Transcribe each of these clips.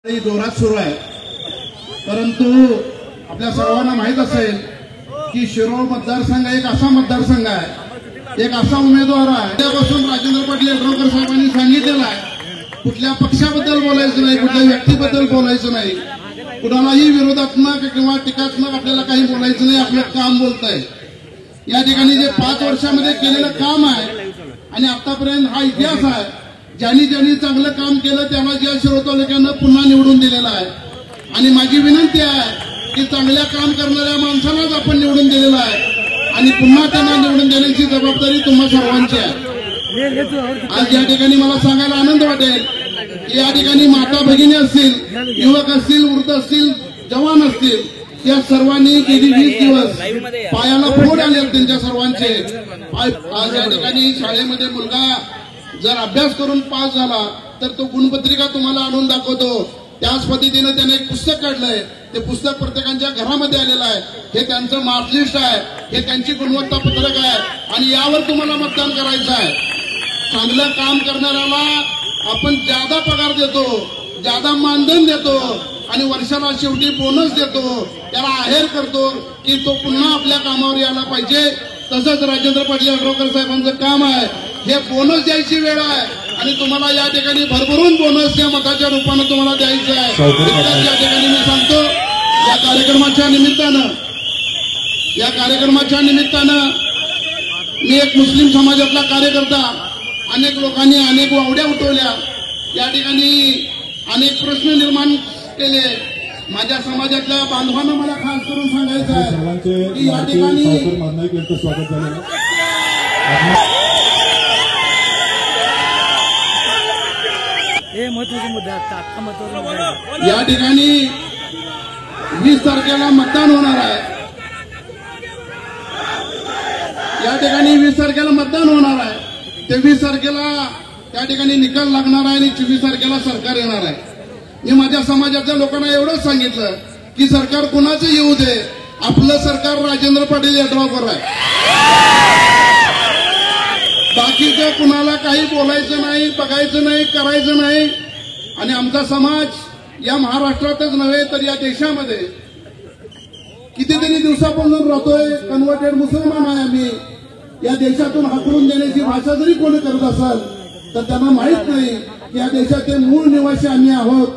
जोरात सुरू आहे। परंतु आपल्या सर्वांना माहित असेल की शिरोळ मतदारसंघ एक असा मतदारसंघ आहे, एक असा उमेदवार आहे त्यापासून राजेंद्र पाटील यड्रावकर साहेबांनी सांगितलेलं आहे कुठल्या पक्षाबद्दल बोलायचं नाही, कुठल्या व्यक्तीबद्दल बोलायचं नाही, कुणालाही विरोधात्मक किंवा टीकात्मक आपल्याला काही बोलायचं नाही, आपलं काम बोलतंय। या ठिकाणी जे 5 वर्षामध्ये केलेलं काम आहे आणि आतापर्यंत हा इतिहास आहे, ज्यांनी ज्यांनी चांगलं काम केलं त्याला ज्या शिरोळ तालुक्यानं पुन्हा निवडून दिलेला आहे। आणि माझी विनंती आहे की चांगल्या काम करणाऱ्या माणसालाच आपण निवडून दिलेलं आहे आणि पुन्हा त्यांना निवडून देण्याची जबाबदारी तुम्हा सर्वांची आहे। आज या ठिकाणी मला सांगायला आनंद वाटेल की या ठिकाणी माता भगिनी असतील, युवक असतील, वृद्ध असतील, जवान असतील, या सर्वांनी गेली 20 दिवस पायाला फोड आले त्यांच्या सर्वांचे। आज या ठिकाणी शाळेमध्ये मुलगा जर अभ्यास करून पास झाला तर तो गुणपत्रिका तुम्हाला आणून दाखवतो। त्याच पद्धतीने त्याने एक पुस्तक काढलंय, ते पुस्तक प्रत्येकाच्या घरामध्ये आलेलं आहे, हे त्यांचं मार्कलिस्ट आहे, हे त्यांची गुणवत्ता पत्रक आहे आणि यावर तुम्हाला मतदान करायचं आहे। चांगलं काम करणाऱ्याला आपण ज्यादा पगार देतो, ज्यादा मानधन देतो आणि वर्षाला शेवटी बोनस देतो, त्याला आहेर करतो की तो पुन्हा आपल्या कामावर यायला पाहिजे। तसंच राजेंद्र पाटील यड्रावकर साहेबांचं काम आहे, हे बोनस द्यायची वेळ आहे आणि तुम्हाला या ठिकाणी भरभरून बोनस या मताच्या रूपानं तुम्हाला द्यायचं आहे। या ठिकाणी मी सांगतो या कार्यक्रमाच्या निमित्तानं मी एक मुस्लिम समाजातला कार्यकर्ता, अनेक लोकांनी अनेक वावड्या उठवल्या, या ठिकाणी अनेक प्रश्न निर्माण केले। माझ्या समाजातल्या बांधवांना मला खास करून सांगायचं आहे की या ठिकाणी स्वागत झालं। या ठिकाणी 20 तारखेला मतदान होणार आहे, या ठिकाणी 20 तारखेला मतदान होणार आहे, 23 तारखेला त्या ठिकाणी निकाल लागणार आहे आणि 24 तारखेला सरकार येणार आहे। मी माझ्या समाजाच्या लोकांना एवढंच सांगितलं की सरकार कुणाचं येऊ दे, आपलं सरकार राजेंद्र पाटील यड्रावकर आहे। बाकीचं कुणाला काही बोलायचं नाही, बघायचं नाही, करायचं नाही। आणि आमचा समाज या महाराष्ट्रातच नव्हे तर या देशामध्ये कितीतरी दिवसापासून राहतोय, कन्व्हर्टेड मुसलमान आहे आम्ही। या देशातून हाकलून देण्याची भाषा जरी कोणी करत असाल तर त्यांना माहित नाही की या देशाचे मूळ निवासी आम्ही आहोत।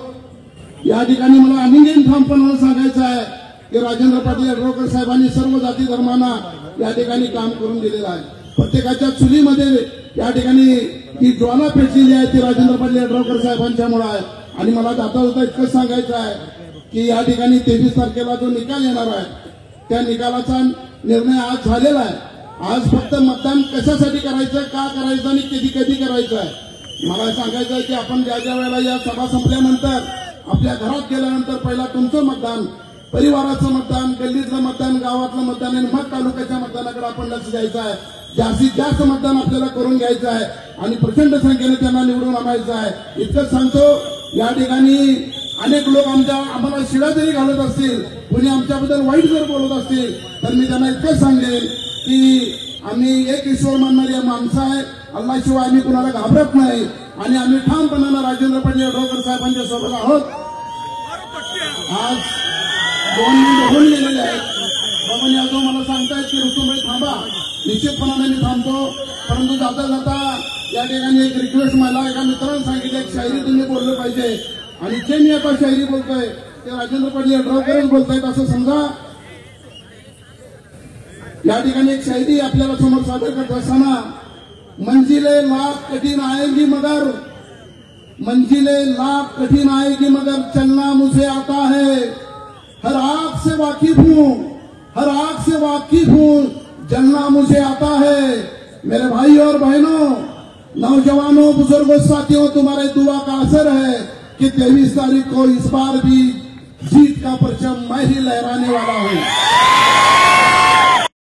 या ठिकाणी मला अनिंगेन ठामपणानं सांगायचं आहे की राजेंद्र पाटील यड्रावकर साहेबांनी सर्व जाती धर्मांना या ठिकाणी काम करून दिलेलं आहे। प्रत्येकाच्या चुलीमध्ये या ठिकाणी ही ज्वाला पेटलेली आहे ती राजेंद्र पाटील यड्रावकर साहेबांच्यामुळे आहे। आणि मला जाता जाता इतकंच सांगायचं आहे की या ठिकाणी 23 तारखेला जो निकाल येणार आहे त्या निकालाचा निर्णय आज झालेला आहे। आज फक्त मतदान कशासाठी करायचं, का करायचं आणि कधी कधी करायचं आहे। मला सांगायचं आहे की आपण ज्या ज्या वेळेला या सभा संपल्यानंतर आपल्या घरात गेल्यानंतर पहिला तुमचं मतदान, परिवाराचं मतदान, गल्लीतलं मतदान, गावातलं मतदान आणि मग तालुक्याच्या मतदानाकडे आपण लक्ष द्यायचं आहे। जास्तीत जास्त मतदान आपल्याला करून घ्यायचं आहे आणि प्रचंड संख्येने त्यांना निवडून आणायचं आहे। इतकंच सांगतो, या ठिकाणी अनेक लोक आम्हाला शिळा जरी घालत असतील, कोणी आमच्याबद्दल वाईट जर बोलत असतील तर मी त्यांना इतकंच सांगेन की आम्ही एक ईश्वर मानणारी माणसं आहे, अल्लाशिवाय आम्ही कुणाला घाबरत नाही आणि आम्ही ठामपणानं राजेंद्र पाटील यड्रावकर साहेबांच्या सोबत आहोत। आज 2 मिनिट होऊन गेलेले आहेत, बाबांनी आज मला सांगतायत की ऋतुबाई थांबा, निश्चितपणाने मी थांबतो। परंतु जाता जाता या ठिकाणी एक रिक्वेस्ट, मला एका मित्रांनी सांगितलं एक शायरी तुम्ही बोललं पाहिजे आणि जे मी आता शायरी बोलतोय ते राजेंद्र पाटील यड्रावकरच बोलतायत असं समजा। या ठिकाणी एक शायरी आपल्याला समोर सादर करत असताना, मंजिले लाख कठिन आएगी मगर, मंजिले लाख कठिन आएगी मगर चलना मुझे आता है, हर आग से वाकिफ हूँ, हर आग से वाकिफ हूँ, जलना मुझे आता है। मेरे भाई और बहनों, नौजवानों, बुजुर्गों, साथियों, तुम्हारे दुआ का असर है कि 23 तारीख को इस बार भी जीत का परचम मैं ही लहराने वाला हूँ।